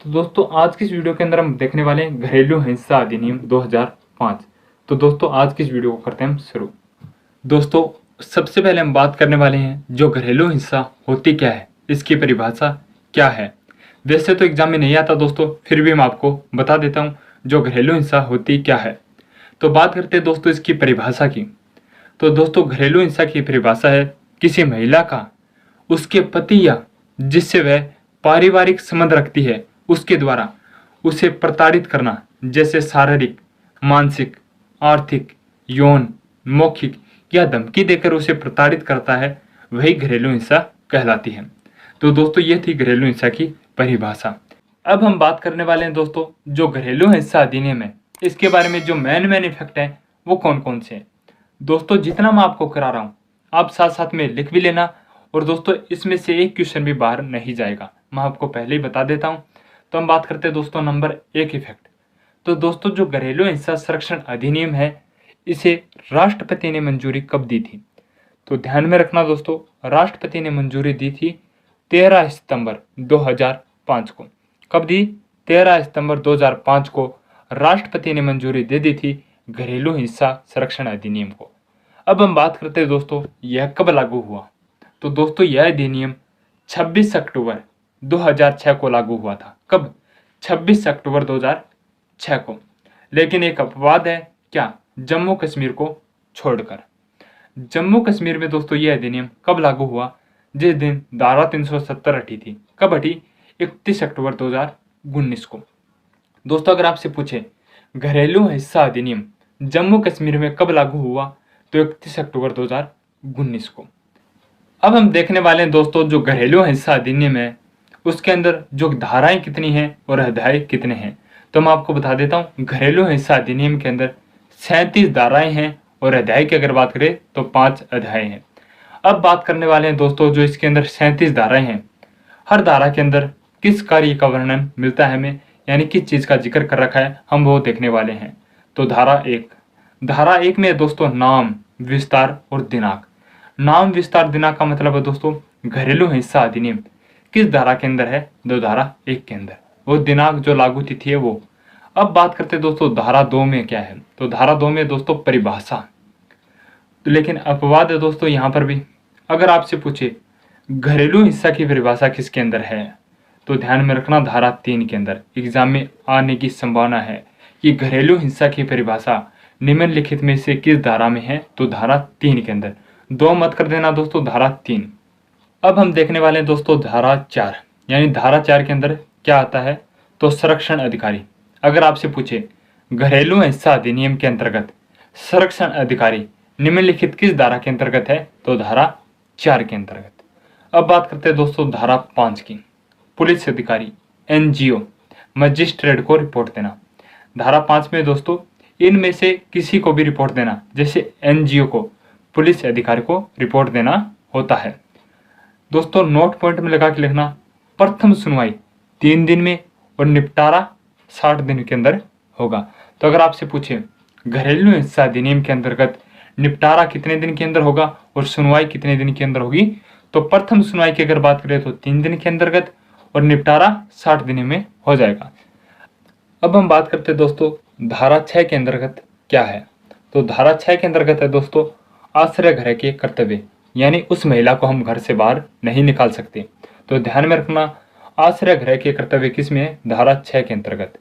तो दोस्तों आज की इस वीडियो के अंदर हम देखने वाले हैं घरेलू हिंसा अधिनियम 2005। तो दोस्तों आज की इस वीडियो को करते हैं हम शुरू। दोस्तों सबसे पहले हम बात करने वाले हैं जो घरेलू हिंसा होती क्या है, इसकी परिभाषा क्या है। वैसे तो एग्जाम में नहीं आता दोस्तों, फिर भी मैं आपको बता देता हूँ जो घरेलू हिंसा होती क्या है। तो बात करते हैं दोस्तों इसकी परिभाषा की। तो दोस्तों घरेलू हिंसा की परिभाषा है किसी महिला का उसके पति या जिससे वह पारिवारिक संबंध रखती है उसके द्वारा उसे प्रताड़ित करना, जैसे शारीरिक, मानसिक, आर्थिक, यौन, मौखिक या धमकी देकर उसे प्रताड़ित करता है, वही घरेलू हिंसा कहलाती है। तो दोस्तों ये थी घरेलू हिंसा की परिभाषा। अब हम बात करने वाले हैं दोस्तों जो घरेलू हिंसा अधिनियम है इसके बारे में जो मेन इफेक्ट है वो कौन कौन से हैं। दोस्तों जितना मैं आपको करा रहा हूँ आप साथ साथ में लिख भी लेना, और दोस्तों इसमें से एक क्वेश्चन भी बाहर नहीं जाएगा, मैं आपको पहले ही बता देता हूँ। तो हम बात करते हैं दोस्तों नंबर 1 इफेक्ट। तो दोस्तों जो घरेलू हिंसा संरक्षण अधिनियम है इसे राष्ट्रपति ने मंजूरी कब दी थी। तो ध्यान में रखना दोस्तों, राष्ट्रपति ने मंजूरी दी थी 13 सितंबर 2005 को। कब दी? 13 सितंबर 2005 को राष्ट्रपति ने मंजूरी दे दी थी घरेलू हिंसा संरक्षण अधिनियम को। अब हम बात करते हैं दोस्तों यह कब लागू हुआ। तो दोस्तों यह अधिनियम 26 अक्टूबर 2006 को लागू हुआ था। कब? 26 अक्टूबर 2006 को। लेकिन एक अपवाद है, क्या? जम्मू कश्मीर को छोड़कर। जम्मू कश्मीर में दोस्तों यह अधिनियम कब लागू हुआ? जिस दिन धारा 370 हटी थी। कब हटी? 31 अक्टूबर 2019 को। दोस्तों अगर आपसे पूछे घरेलू हिंसा अधिनियम जम्मू कश्मीर में कब लागू हुआ, तो 31 अक्टूबर 2019 को। अब हम देखने वाले हैं दोस्तों जो घरेलू हिंसा अधिनियम है उसके अंदर जो धाराएं कितनी हैं और अध्याय कितने हैं। तो मैं आपको बता देता हूं घरेलू हिंसा अधिनियम के अंदर 37 धाराएं हैं और अध्याय की अगर बात करें तो 5 अध्याय हैं। अब बात करने वाले हैं दोस्तों जो इसके अंदर 37 धाराएं हैं, हर धारा के अंदर किस कार्य का वर्णन मिलता है हमें, यानी किस चीज का जिक्र कर रखा है, हम वो देखने वाले हैं। तो धारा एक में दोस्तों नाम, विस्तार और दिनांक। नाम, विस्तार, दिनांक का मतलब है दोस्तों घरेलू हिंसा अधिनियम किस धारा के अंदर है, तो धारा 1 के अंदर। वो दिनांक जो लागू तिथि है वो। अब बात करते हैं दोस्तों धारा 2 में क्या है। तो धारा 2 में दोस्तों परिभाषा। तो लेकिन अपवाद है दोस्तों यहाँ पर भी। अगर आपसे पूछे घरेलू हिंसा की परिभाषा किसके अंदर है, तो ध्यान में रखना धारा 3 के अंदर एग्जाम में आने की संभावना है कि घरेलू हिंसा की परिभाषा निम्नलिखित में से किस धारा में है, तो धारा 3 के अंदर। 2 मत कर देना दोस्तों, धारा 3। अब हम देखने वाले हैं दोस्तों धारा 4, यानी धारा 4 के अंदर क्या आता है, तो संरक्षण अधिकारी। अगर आपसे पूछे घरेलू हिंसा अधिनियम के अंतर्गत संरक्षण अधिकारी निम्नलिखित किस धारा के अंतर्गत है, तो धारा 4 के अंतर्गत। अब बात करते हैं दोस्तों धारा 5 की। पुलिस अधिकारी, एनजीओ, मजिस्ट्रेट को रिपोर्ट देना। धारा 5 में दोस्तों इनमें से किसी को भी रिपोर्ट देना, जैसे एनजीओ को पुलिस अधिकारी को रिपोर्ट देना होता है। दोस्तों नोट पॉइंट में लगा के लिखना, प्रथम सुनवाई 3 दिन में और निपटारा 60 दिन के अंदर होगा। तो अगर आपसे पूछे घरेलू हिंसा अधिनियम के अंतर्गत निपटारा कितने दिन के अंदर होगा और सुनवाई कितने दिन के अंदर होगी, तो प्रथम सुनवाई की अगर बात करें तो 3 दिन के अंतर्गत और निपटारा 60 दिन में हो जाएगा। अब हम बात करते हैं दोस्तों धारा 6 के अंतर्गत क्या है। तो धारा 6 के अंतर्गत है दोस्तों आश्रय गृह के कर्तव्य, यानी उस महिला को हम घर से बाहर नहीं निकाल सकते। तो ध्यान में रखना आश्रय गृह के कर्तव्य किस में है, धारा 6 के अंतर्गत।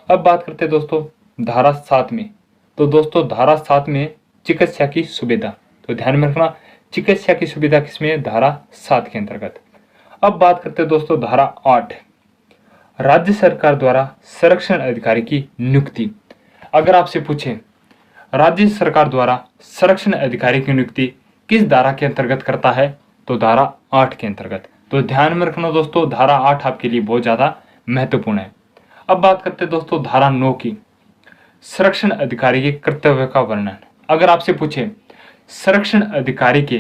अब बात करते हैं दोस्तों धारा 7 में। तो दोस्तों धारा 7 में चिकित्सा की सुविधा। तो ध्यान में रखना चिकित्सा की सुविधा किस में है, धारा 7 के अंतर्गत। अब बात करते हैं दोस्तों धारा 8, राज्य सरकार द्वारा संरक्षण अधिकारी की नियुक्ति। अगर आपसे पूछे राज्य सरकार द्वारा संरक्षण अधिकारी की नियुक्ति किस धारा के अंतर्गत करता है, तो धारा 8 के अंतर्गत। तो ध्यान में रखना दोस्तों धारा 8 आपके लिए बहुत ज्यादा महत्वपूर्ण है। अब बात करते हैं दोस्तों धारा 9 की, संरक्षण अधिकारी के कर्तव्य का वर्णन। अगर आपसे पूछे संरक्षण अधिकारी के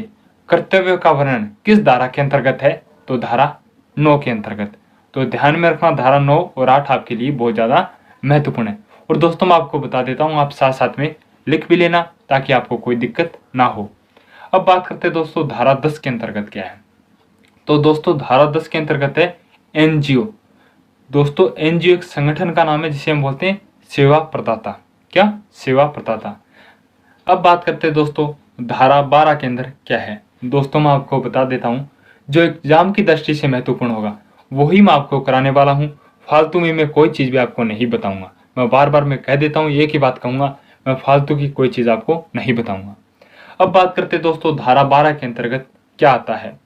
कर्तव्य का वर्णन किस धारा के अंतर्गत है, तो धारा 9 के अंतर्गत। तो ध्यान में रखना धारा 9 और 8 आपके लिए बहुत ज्यादा महत्वपूर्ण है। और दोस्तों मैं आपको बता देता हूं, आप साथ साथ में लिख भी लेना ताकि आपको कोई दिक्कत ना हो। अब बात करते हैं दोस्तों धारा 10 के अंतर्गत क्या है। तो दोस्तों धारा 10 के अंतर्गत है एनजीओ, दोस्तों एनजीओ एक संगठन का नाम है जिसे हम बोलते हैं सेवा प्रदाता। क्या? सेवा प्रदाता। अब बात करते हैं दोस्तों धारा 12 के अंदर क्या है। दोस्तों मैं आपको बता देता हूँ, जो एग्जाम की दृष्टि से महत्वपूर्ण होगा वही मैं आपको कराने वाला हूँ। फालतू में मैं कोई चीज़ भी आपको नहीं बताऊंगा। मैं बार बार मैं कह देता हूँ, एक ही बात कहूँगा, मैं फालतू की कोई चीज़ आपको नहीं बताऊंगा। अब बात करते हैं दोस्तों धारा 12 के अंतर्गत क्या आता है।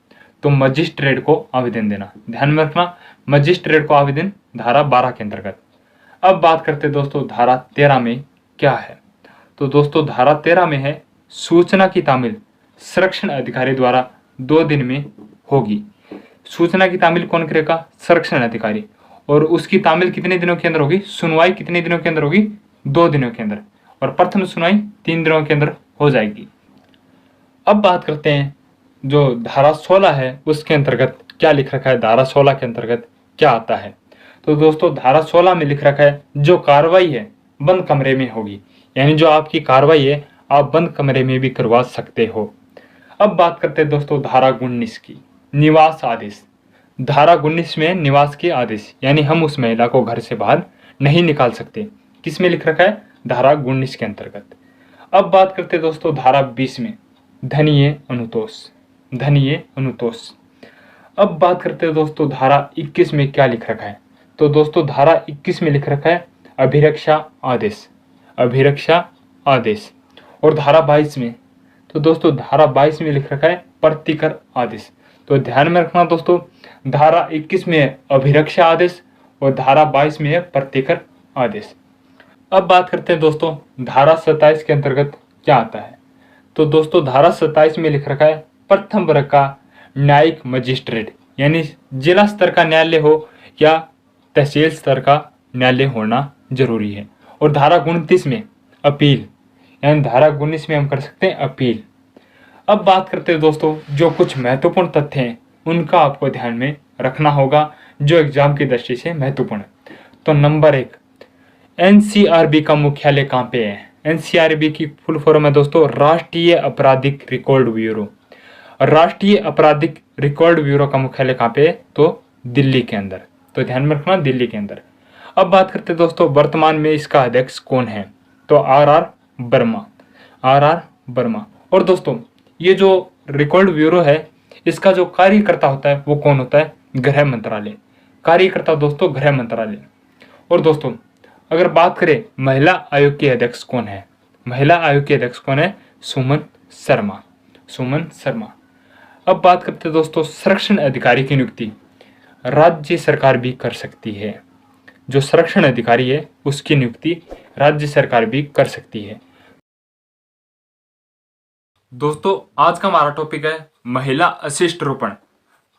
तो मजिस्ट्रेट को आवेदन देना, ध्यान में रखना, मजिस्ट्रेट को आवेदन धारा 12 के अंतर्गत। अब बात करते हैं दोस्तों धारा 13 में क्या है। तो दोस्तों धारा 13 में है सूचना की तामील संरक्षण अधिकारी द्वारा 2 दिन में होगी। सूचना की तामील कौन करेगा? संरक्षण अधिकारी। और उसकी तामील कितने दिनों के अंदर होगी? सुनवाई कितने दिनों के अंदर होगी? 2 दिनों के अंदर। और प्रथम सुनवाई 3 दिनों के अंदर हो जाएगी। अब बात करते हैं जो धारा 16 है उसके अंतर्गत क्या लिख रखा है। धारा 16 के अंतर्गत क्या आता है। तो दोस्तों धारा 16 में लिख रखा है जो कार्रवाई है बंद कमरे में होगी, यानी जो आपकी कार्रवाई है आप बंद कमरे में भी करवा सकते हो। अब बात करते हैं दोस्तों धारा 19 की, निवास आदेश। धारा 19 में निवास के आदेश, यानी हम उस महिला को घर से बाहर नहीं निकाल सकते। किस में लिख रखा है? धारा 19 के अंतर्गत। अब बात करते हैं दोस्तों धारा 20 में धनीय अनुतोष, धनीय अनुतोष। अब बात करते हैं दोस्तों धारा 21 में क्या लिख रखा है। तो दोस्तों धारा 21 में लिख रखा है अभिरक्षा आदेश, अभिरक्षा आदेश। और धारा 22 में, तो दोस्तों धारा 22 में लिख रखा है प्रतिकर आदेश। तो ध्यान में रखना दोस्तों, धारा 21 में है अभिरक्षा आदेश और धारा 22 में है प्रतिकर आदेश। अब बात करते हैं दोस्तों धारा 27 के अंतर्गत क्या आता है। तो दोस्तों धारा 27 में लिख रखा है प्रथम वर्ग का न्यायिक मजिस्ट्रेट, यानी जिला स्तर का न्यायालय हो या तहसील स्तर का न्यायालय होना जरूरी है। और धारा 29 में अपील, यानी धारा 19 में हम कर सकते हैं अपील। अब बात करते हैं दोस्तों जो कुछ महत्वपूर्ण तथ्य हैं उनका आपको ध्यान में रखना होगा जो एग्जाम की दृष्टि से महत्वपूर्ण है। तो नंबर 1, एनसीआरबी का मुख्यालय कहाँ पे है? एनसीआरबी की फुल फॉर्म है दोस्तों राष्ट्रीय आपराधिक रिकॉर्ड ब्यूरो। राष्ट्रीय आपराधिक रिकॉर्ड ब्यूरो का मुख्यालय कहाँ पे है? तो दिल्ली के अंदर। तो ध्यान में रखना, दिल्ली के अंदर। अब बात करते हैं दोस्तों वर्तमान में इसका अध्यक्ष कौन है। तो आर वर्मा, आर वर्मा। और दोस्तों ये जो रिकॉर्ड ब्यूरो है इसका जो कार्यकर्ता होता है वो कौन होता है? गृह मंत्रालय। कार्यकर्ता दोस्तों गृह मंत्रालय। और दोस्तों अगर बात करें महिला आयोग के अध्यक्ष कौन है, महिला आयोग के अध्यक्ष कौन है? सुमन शर्मा, सुमन शर्मा। अब बात करते हैं दोस्तों संरक्षण अधिकारी की नियुक्ति राज्य सरकार भी कर सकती है। जो संरक्षण अधिकारी है उसकी नियुक्ति राज्य सरकार भी कर सकती है। दोस्तों आज का हमारा टॉपिक है महिला अशिष्ट रोपण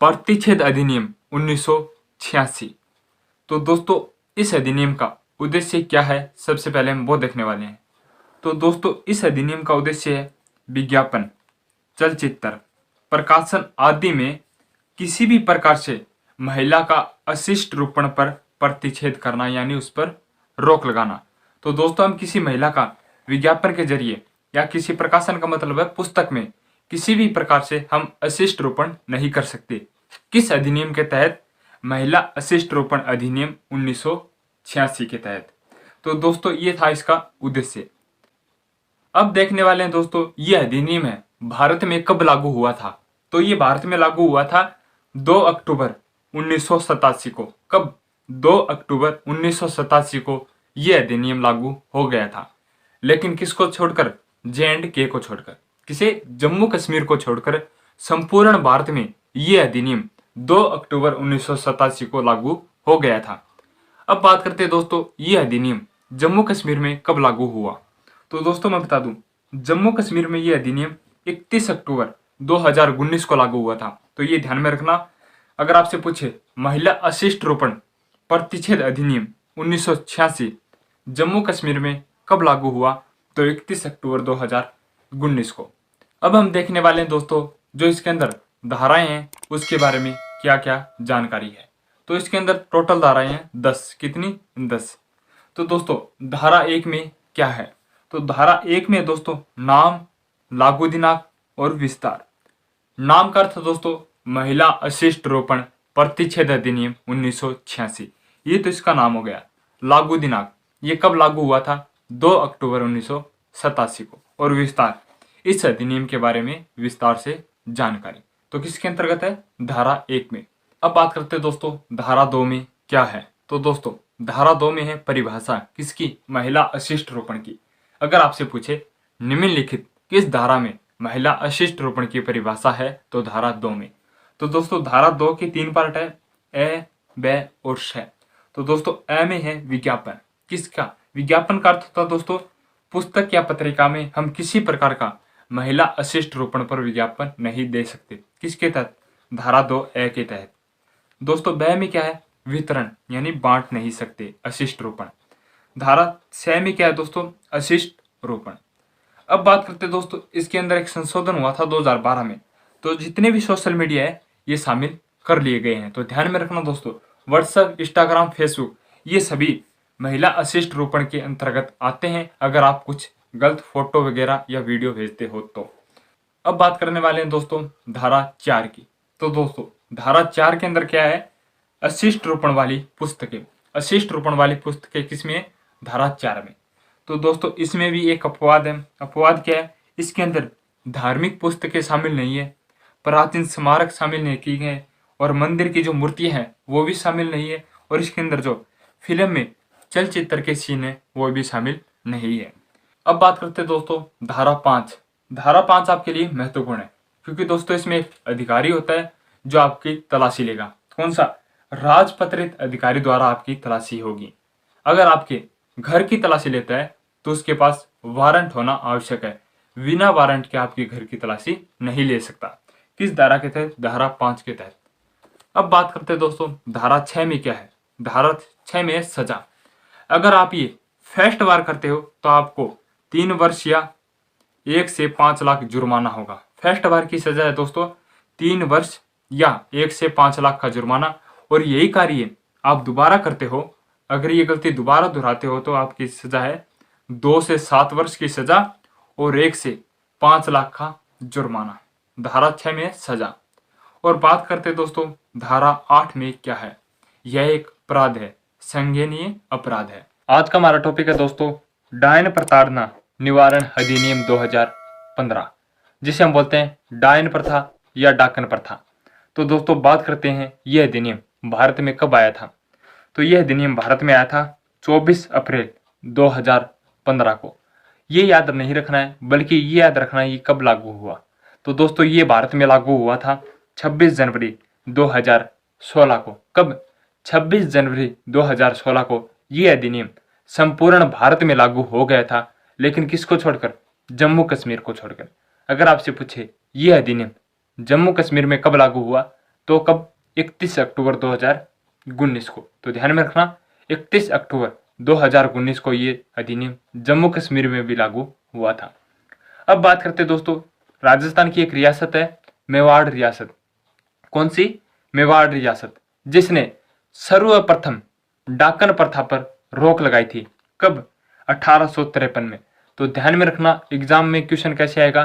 प्रतिच्छेद अधिनियम 1986। तो दोस्तों इस अधिनियम का उद्देश्य क्या है सबसे पहले हम वो देखने वाले हैं। तो दोस्तों इस अधिनियम का उद्देश्य है विज्ञापन, चलचित्र, प्रकाशन आदि में किसी भी प्रकार से महिला का अशिष्ट रोपण पर प्रतिच्छेद करना, यानी उस पर रोक लगाना। तो दोस्तों हम किसी महिला का विज्ञापन के जरिए या किसी प्रकाशन का मतलब है पुस्तक में किसी भी प्रकार से हम अशिष्ट रोपण नहीं कर सकते। किस अधिनियम के तहत? महिला अशिष्ट रोपण अधिनियम 1986 के तहत। तो दोस्तों ये था इसका उद्देश्य। अब देखने वाले हैं दोस्तों ये अधिनियम है भारत में कब लागू हुआ था। तो ये भारत में लागू हुआ था 2 अक्टूबर 1987 को। कब? 2 अक्टूबर 1987 को ये अधिनियम लागू हो गया था। लेकिन किसको छोड़कर? J&K को छोड़कर। किसे? जम्मू कश्मीर को छोड़कर संपूर्ण भारत में ये अधिनियम 2 अक्टूबर 1987 को लागू हो गया था। अब बात करते हैं दोस्तों ये अधिनियम जम्मू कश्मीर में कब लागू हुआ। तो दोस्तों मैं बता दूं जम्मू कश्मीर में ये अधिनियम 31 अक्टूबर 2019 को लागू हुआ था। तो ये ध्यान में रखना। अगर आपसे पूछे महिला अशिष्ट रोपण प्रतिच्छेद अधिनियम 1986 जम्मू कश्मीर में कब लागू हुआ, तो 31 अक्टूबर 2019 को। अब हम देखने वाले हैं दोस्तों जो इसके अंदर धाराएं हैं उसके बारे में क्या क्या जानकारी है। तो इसके अंदर टोटल धाराएं हैं 10। कितनी? 10। तो दोस्तों धारा 1 में क्या है? तो धारा 1 में दोस्तों नाम, लागू दिनांक और विस्तार। नाम का अर्थ दोस्तों महिला अशिष्ट रोपण प्रतिच्छेद अधिनियम 1986, ये तो इसका नाम हो गया। लागू दिनांक, ये कब लागू हुआ था? 2 अक्टूबर 1987 को। और विस्तार, इस अधिनियम के बारे में विस्तार से जानकारी तो किसके अंतर्गत है? धारा 1 में। अब बात करते हैं दोस्तों धारा 2 में क्या है। तो दोस्तों धारा 2 में है परिभाषा किसकी? महिला अशिष्ट रोपण की। अगर आपसे पूछे निम्नलिखित किस धारा में महिला अशिष्ट रोपण की परिभाषा है, तो धारा 2 में। तो दोस्तों धारा 2 के 3 पार्ट है, ए, ब और श। तो दोस्तों ए में है विज्ञापन। किसका? विज्ञापन का अर्थ होता है दोस्तों पुस्तक या पत्रिका में हम किसी प्रकार का महिला अशिष्ट रोपण पर विज्ञापन नहीं दे सकते। किसके तहत? धारा 2 ए के तहत। दोस्तों ब में क्या है? वितरण, यानी बांट नहीं सकते अशिष्ट रोपण। धारा 6 में क्या है दोस्तों? अशिष्ट रोपण। अब बात करते हैं दोस्तों इसके अंदर एक संशोधन हुआ था 2012 में, तो जितने भी सोशल मीडिया है ये शामिल कर लिए गए हैं। तो ध्यान में रखना दोस्तों, व्हाट्सएप, इंस्टाग्राम, फेसबुक ये सभी महिला अशिष्ट रोपण के अंतर्गत आते हैं अगर आप कुछ गलत फोटो वगैरह या वीडियो भेजते हो तो। अब बात करने वाले हैं दोस्तों धारा 4 की। तो दोस्तों धारा 4 के अंदर क्या है? अशिष्ट रोपण वाली पुस्तकें। अशिष्ट रोपण वाली पुस्तकें किसमें है? धारा 4 में। तो दोस्तों इसमें भी एक अपवाद है। अपवाद क्या है? इसके अंदर धार्मिक पुस्तकें शामिल नहीं है, प्राचीन स्मारक शामिल नहीं किए गए और मंदिर की जो मूर्तियां हैं वो भी शामिल नहीं है, और इसके अंदर जो फिल्म में चलचित्र के सीन है वो भी शामिल नहीं है। अब बात करते हैं दोस्तों धारा 5। धारा 5 आपके लिए महत्वपूर्ण है क्योंकि दोस्तों इसमें एक अधिकारी होता है जो आपकी तलाशी लेगा। कौन सा? राजपत्रित अधिकारी द्वारा आपकी तलाशी होगी। अगर आपके घर की तलाशी लेता है तो उसके पास वारंट होना आवश्यक है। बिना वारंट के आपके घर की तलाशी नहीं ले सकता। किस धारा के तहत? धारा 5 के तहत। अब बात करते हैं दोस्तों धारा 6 में क्या है? धारा 6 में है सजा। अगर आप ये फर्स्ट बार करते हो तो आपको 3 वर्ष या 1 से 5 लाख जुर्माना होगा। फर्स्ट बार की सजा है दोस्तों 3 वर्ष या 1 से 5 लाख का जुर्माना। और यही कार्य आप दोबारा करते हो, अगर ये गलती दोबारा दोहराते हो तो आपकी सजा है 2 से 7 वर्ष की सजा और 1 से 5 लाख का जुर्माना। धारा 6 में सजा। और बात करते दोस्तों धारा 8 में क्या है? यह एक अपराध है, संज्ञेय अपराध है। आज का हमारा टॉपिक है दोस्तों डायन प्रताड़ना निवारण अधिनियम 2015, जिसे हम बोलते हैं डायन प्रथा या डाकन प्रथा। तो दोस्तों बात करते हैं यह अधिनियम भारत में कब आया था। तो यह अधिनियम भारत में आया था 24 अप्रैल 2015 को। ये याद नहीं रखना है, बल्कि ये याद रखना है ये कब लागू हुआ। तो दोस्तों ये भारत में लागू हुआ था 26 जनवरी 2016 को। कब? 26 जनवरी 2016 को ये अधिनियम संपूर्ण भारत में लागू हो गया था, लेकिन किसको छोड़कर? जम्मू कश्मीर को छोड़कर। अगर आपसे पूछे ये अधिनियम जम्मू कश्मीर में कब लागू हुआ, तो कब? 31 अक्टूबर 2019 को। तो ध्यान में रखना 31 अक्टूबर 2019 को ये अधिनियम जम्मू कश्मीर में भी लागू हुआ था। अब बात करते हैं दोस्तों राजस्थान की एक रियासत है मेवाड़ रियासत। कौन सी? मेवाड़ रियासत, जिसने सर्वप्रथम डाकन प्रथा पर रोक लगाई थी। कब? 1853 में। तो ध्यान में रखना एग्जाम में क्वेश्चन कैसे आएगा?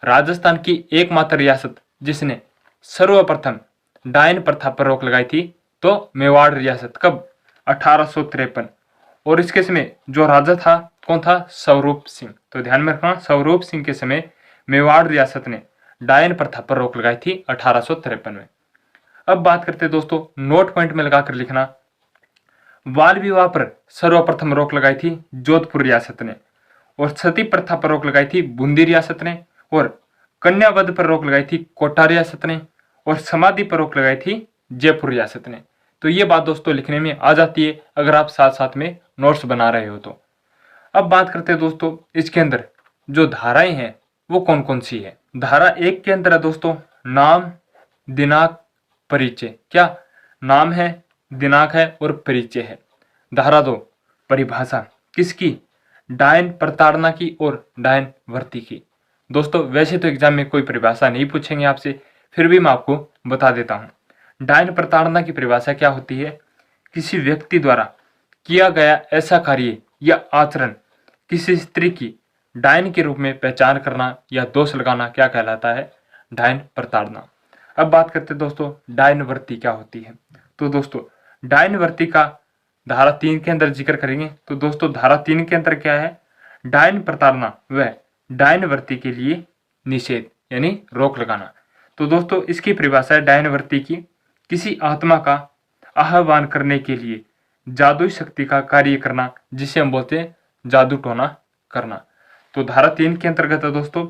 राजस्थान की एकमात्र रियासत जिसने सर्वप्रथम डायन प्रथा पर रोक लगाई थी तो मेवाड़ रियासत। कब? 1853। और इसके समय जो राजा था कौन था? स्वरूप सिंह। तो ध्यान में रखना स्वरूप सिंह के समय मेवाड़ रियासत ने डायन प्रथा पर रोक लगाई थी 1853 में। अब बात करते हैं दोस्तों नोट पॉइंट में लगाकर लिखना, बाल विवाह पर सर्वप्रथम रोक लगाई थी जोधपुर रियासत ने, और सती प्रथा पर रोक लगाई थी बूंदी रियासत ने, और कन्यावध पर रोक लगाई थी कोटा रियासत ने, और समाधि पर रोक लगाई थी जयपुर रियासत ने। तो ये बात दोस्तों लिखने में आ जाती है अगर आप साथ साथ में नोट्स बना रहे हो तो। अब बात करते हैं दोस्तों इसके अंदर जो धाराएं हैं वो कौन कौन सी है। धारा 1 के अंदर है दोस्तों नाम, दिनांक, परिचय। क्या? नाम है, दिनांक है और परिचय है। धारा 2 परिभाषा किसकी? डायन प्रताड़ना की और डायन भर्ती की। दोस्तों वैसे तो एग्जाम में कोई परिभाषा नहीं पूछेंगे आपसे, फिर भी मैं आपको बता देता हूं। डायन प्रताड़ना की परिभाषा क्या होती है? किसी व्यक्ति द्वारा किया गया ऐसा कार्य या आचरण किसी स्त्री की डायन के रूप में पहचान करना या दोष लगाना क्या कहलाता है? डायन प्रताड़ना। अब बात करते हैं दोस्तों डायन वर्ती क्या होती है। तो दोस्तों डायन वर्ती का धारा 3 के अंदर जिक्र करेंगे। तो दोस्तों धारा 3 के अंदर क्या है, डायन प्रताड़ना व डायन वृत्ति के लिए निषेध यानी रोक लगाना। तो दोस्तों इसकी परिभाषा है डायन वृत्ति की, किसी आत्मा का आह्वान करने के लिए जादुई शक्ति का कार्य करना, जिसे हम बोलते हैं जादू टोना करना। तो धारा 3 के अंतर्गत है दोस्तों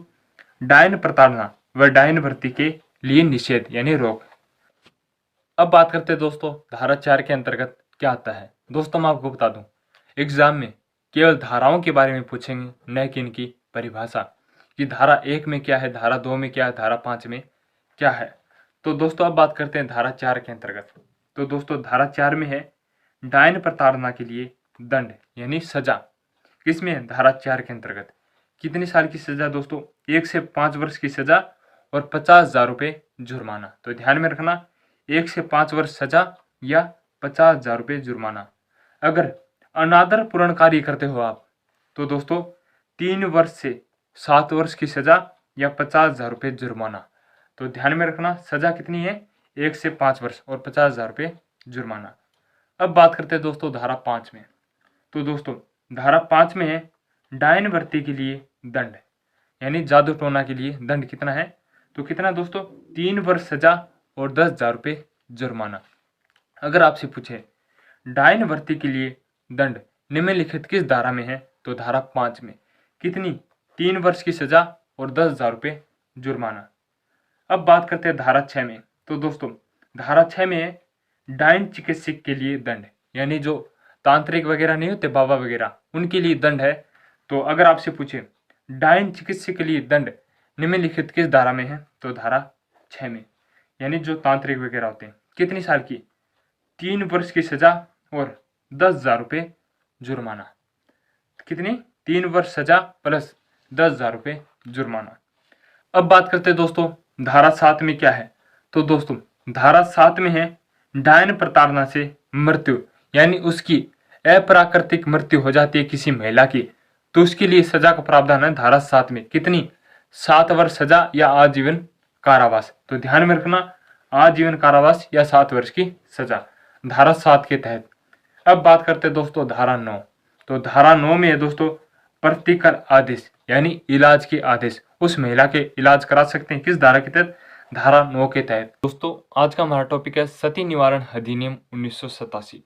डायन प्रताड़ना व डायन वृत्ति के लिए निषेध यानी रोक। अब बात करते हैं दोस्तों धारा 4 के अंतर्गत क्या आता है। दोस्तों मैं आपको बता दूं, एग्जाम में केवल धाराओं के बारे में पूछेंगे, न कि इनकी परिभाषा कि धारा 1 में क्या है, धारा 2 में क्या है, धारा 5 में क्या है। तो दोस्तों अब बात करते हैं धारा 4 के अंतर्गत। तो दोस्तों धारा 4 में है डायन प्रताड़ना के लिए दंड यानी सजा। किसमें है, धारा 4 के अंतर्गत। कितनी साल की सजा दोस्तों, 1 से 5 वर्ष की सजा और 50,000 रुपये जुर्माना। तो ध्यान में रखना, 1 से 5 वर्ष सजा या 50,000 रुपये जुर्माना। अगर अनादर पूर्ण कार्य करते हो आप तो दोस्तों 3 वर्ष से 7 वर्ष की सजा या 50,000 रुपये जुर्माना। तो ध्यान में रखना सजा कितनी है, 1 से 5 वर्ष और 50,000 रुपये जुर्माना। अब बात करते हैं दोस्तों धारा 5 में। तो दोस्तों धारा 5 में है डायन वृत्ति के लिए दंड यानी जादू टोना के लिए दंड कितना है, तो कितना दोस्तों 3 वर्ष सजा और 10,000 रुपये जुर्माना। अगर आपसे पूछे डायन वृत्ति के लिए दंड निम्नलिखित किस धारा में है, तो धारा 5 में। कितनी, 3 वर्ष की सजा और 10,000 रुपये जुर्माना। अब बात करते हैं धारा 6 में। तो दोस्तों धारा 6 में है डायन चिकित्सक के लिए दंड यानी जो तांत्रिक वगैरह नहीं होते, बाबा वगैरह, उनके लिए दंड है। तो अगर आपसे पूछे डायन चिकित्सक के लिए दंड निम्नलिखित किस धारा में है, तो धारा 6 में। यानी जो तांत्रिक वगैरह होते हैं, कितनी साल की, 3 वर्ष की सजा और 10,000 रुपये जुर्माना। कितनी, 3 वर्ष सजा प्लस 10,000 रुपये जुर्माना। अब बात करते हैं दोस्तों धारा 7 में क्या है। तो दोस्तों धारा 7 में है डायन प्रताड़ना से मृत्यु यानी उसकी अप्राकृतिक मृत्यु हो जाती है किसी महिला की, तो उसके लिए सजा का प्रावधान है धारा 7 में। कितनी, 7 वर्ष सजा या आजीवन कारावास। तो ध्यान में रखना आजीवन कारावास या 7 वर्ष की सजा धारा 7 के तहत। अब बात करते हैं दोस्तों धारा 9। तो धारा 9 में है दोस्तों प्रतिकर आदेश यानी इलाज के आदेश, उस महिला के इलाज करा सकते हैं किस धारा के तहत, धारा 9 के तहत। दोस्तों आज का हमारा टॉपिक है सती निवारण अधिनियम 1987।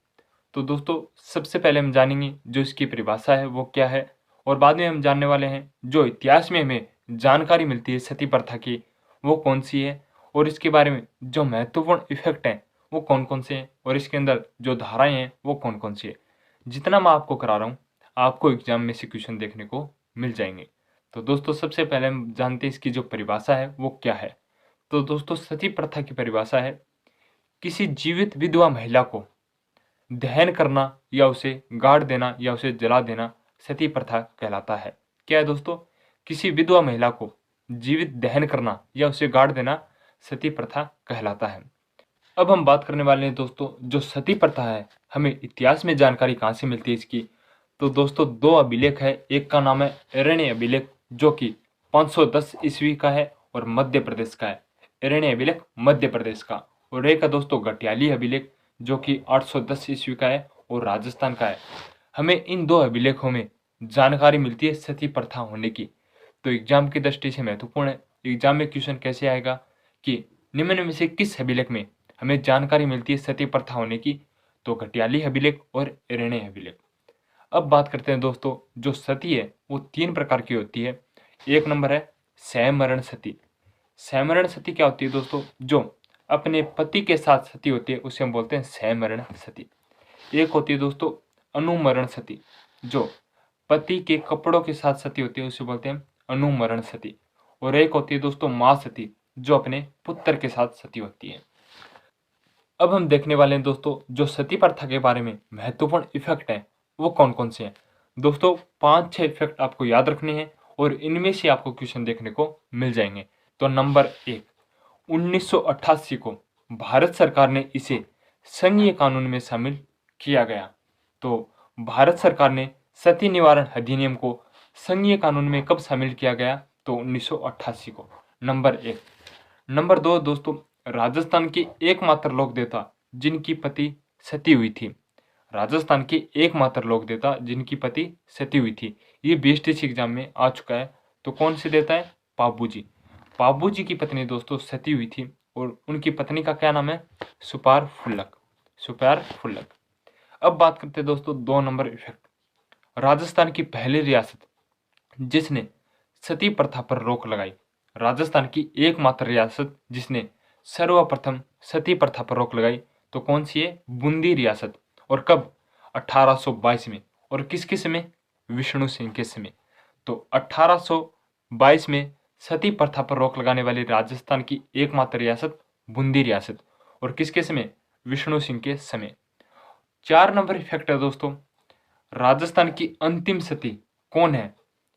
तो दोस्तों सबसे पहले हम जानेंगे जो इसकी परिभाषा है वो क्या है, और बाद में हम जानने वाले हैं जो इतिहास में हमें जानकारी मिलती है सती प्रथा की वो कौन सी है, और इसके बारे में जो महत्वपूर्ण इफेक्ट हैं वो कौन कौन से हैं, और इसके अंदर जो धाराएं हैं वो कौन कौन सी है। जितना मैं आपको करा रहा हूँ आपको एग्जाम में से क्वेश्चन देखने को मिल जाएंगे। तो दोस्तों सबसे पहले हम जानते हैं इसकी जो परिभाषा है वो क्या है। तो दोस्तों सती प्रथा की परिभाषा है किसी जीवित विधवा महिला को दहन करना या उसे गाड़ देना या उसे जला देना सती प्रथा कहलाता है। क्या है दोस्तों, किसी विधवा महिला को जीवित दहन करना या उसे गाड़ देना सती प्रथा कहलाता है। अब हम बात करने वाले हैं दोस्तों जो सती प्रथा है हमें इतिहास में जानकारी कहाँ से मिलती है इसकी। तो दोस्तों 2 अभिलेख है, एक का नाम है अरण्य अभिलेख जो कि 510 ईस्वी का है और मध्य प्रदेश का है, अरण्य अभिलेख मध्य प्रदेश का, और एक का दोस्तों घटियाली अभिलेख जो कि 810 ईस्वी का है और राजस्थान का है। हमें इन 2 अभिलेखों में जानकारी मिलती है सती प्रथा होने की। तो एग्जाम की दृष्टि से महत्वपूर्ण है, एग्जाम में क्वेश्चन कैसे आएगा कि निम्न में से किस अभिलेख में हमें जानकारी मिलती है सती प्रथा होने की, तो घटियाली अभिलेख और अरण्य अभिलेख। अब बात करते हैं दोस्तों जो सती है वो 3 प्रकार की होती है। एक नंबर है स्वयंमरण सती। स्वयंमरण सती क्या होती है दोस्तों, जो अपने पति के साथ सती होती है उसे हम बोलते हैं स्वयंमरण सती। एक होती है दोस्तों अनुमरण सती, जो पति के कपड़ों के साथ सती होती है उसे बोलते हैं अनुमरण सती। और एक होती है दोस्तों माँ सती, जो अपने पुत्र के साथ सती होती है। अब हम देखने वाले हैं दोस्तों जो सती प्रथा के बारे में महत्वपूर्ण इफेक्ट है वो कौन कौन से हैं। दोस्तों 5-6 इफेक्ट आपको याद रखने हैं और इनमें से आपको क्वेश्चन देखने को मिल जाएंगे। तो नंबर 1, 1988 को भारत सरकार ने इसे संघीय कानून में शामिल किया गया। तो भारत सरकार ने सती निवारण अधिनियम को संघीय कानून में कब शामिल किया गया, तो 1988 को, नंबर 1। नंबर 2 दोस्तों राजस्थान के एकमात्र लोक देवता जिनकी पति सती हुई थी, राजस्थान के एकमात्र लोक देवता जिनकी पति सती हुई थी। ये बीएसटीसी एग्जाम में आ चुका है। तो कौन से देवता है? पाबू जी। पाबू जी की पत्नी दोस्तों सती हुई थी और उनकी पत्नी का क्या नाम है? सुपार फुल्लक। सुपार फुल्लक। अब बात करते हैं दोस्तों 2 नंबर इफेक्ट। राजस्थान की पहली रियासत जिसने सती प्रथा पर रोक लगाई। राजस्थान की एकमात्र रियासत जिसने सर्वप्रथम सती प्रथा पर रोक लगाई तो कौन सी है? बूंदी रियासत। और कब? 1822 में। और किसके समय? विष्णु सिंह के समय। तो 1822 में सती प्रथा पर रोक लगाने वाली राजस्थान की एकमात्र रियासत बूंदी रियासत। और किसके समय? विष्णु सिंह के समय। 4 नंबर इफेक्ट है दोस्तों, राजस्थान की अंतिम सती कौन है?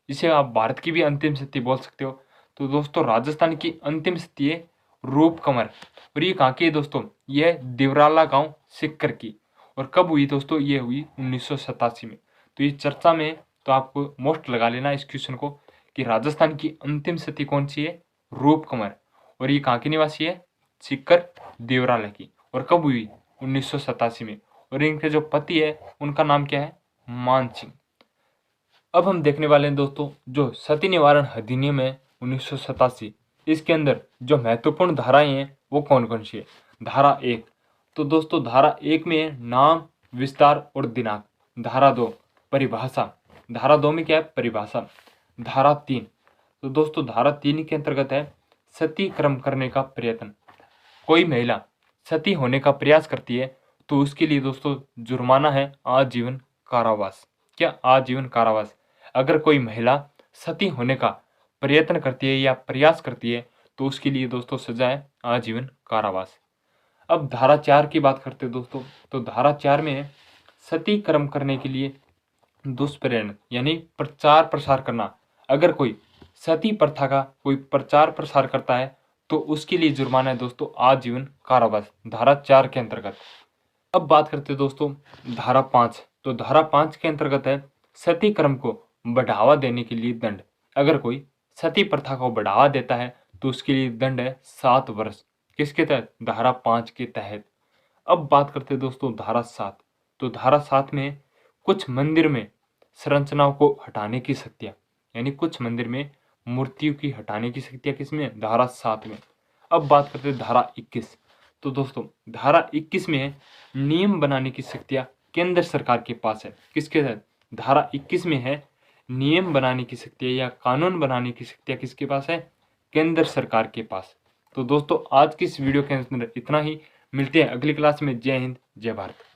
इसे आप भारत की भी अंतिम सती बोल सकते हो। तो दोस्तों राजस्थान की अंतिम सती है रूप कंवर। और ये कहाँ की है दोस्तों? ये है दिवराला गांव सिक्कर की। और कब हुई दोस्तों? ये हुई 1987 में। तो ये चर्चा में तो आपको मोस्ट लगा लेना इस क्वेश्चन को कि राजस्थान की अंतिम सती कौन सी है? रूप कंवर। और ये कहाँ की निवासी है? सिक्कर देवराला की। और कब हुई? 1987 में। और इनके जो पति है उनका नाम क्या है? मान सिंह। अब हम देखने वाले हैं दोस्तों जो सती निवारण अधिनियम है 1987, इसके अंदर जो महत्वपूर्ण धाराएं हैं वो कौन कौन सी है? धारा 1। तो दोस्तों धारा 1 में है नाम, विस्तार और दिनांक। धारा 2 परिभाषा। धारा 2 में क्या है? परिभाषा। धारा 3 तो दोस्तों धारा 3 के अंतर्गत है सती क्रम करने का प्रयत्न। कोई महिला सती होने का प्रयास करती है तो उसके लिए दोस्तों जुर्माना है आजीवन कारावास। क्या? आजीवन कारावास। अगर कोई महिला सती होने का प्रयत्न करती है या प्रयास करती है तो उसके लिए दोस्तों सजा है आजीवन कारावास। अब धारा 4 की बात करते हैं दोस्तों। तो धारा 4 में है सती कर्म करने के लिए दुष्प्रेरण यानी प्रचार प्रसार करना। अगर कोई सती प्रथा का कोई प्रचार प्रसार करता है तो उसके लिए जुर्माना है दोस्तों आजीवन कारावास, धारा 4 के अंतर्गत। अब बात करते हैं दोस्तों धारा 5। तो धारा 5 के अंतर्गत है सती कर्म को बढ़ावा देने के लिए दंड। अगर कोई सती प्रथा को बढ़ावा देता है तो उसके लिए दंड है 7 वर्ष। किसके तहत? धारा 5 के तहत। अब बात करते हैं दोस्तों धारा 7। तो धारा 7 में कुछ मंदिर में संरचनाओं को हटाने की शक्तियाँ, यानी कुछ मंदिर में मूर्तियों की हटाने की शक्तियाँ किसमें? धारा 7 में। अब बात करते हैं धारा 21। तो दोस्तों धारा 21 में है नियम बनाने की शक्तियाँ केंद्र सरकार के पास है। किसके तहत? धारा 21 में है नियम बनाने की शक्तियाँ या कानून बनाने की शक्तियाँ किसके पास है? केंद्र सरकार के पास। तो दोस्तों आज की इस वीडियो के अंदर इतना ही। मिलते हैं अगली क्लास में। जय हिंद, जय भारत।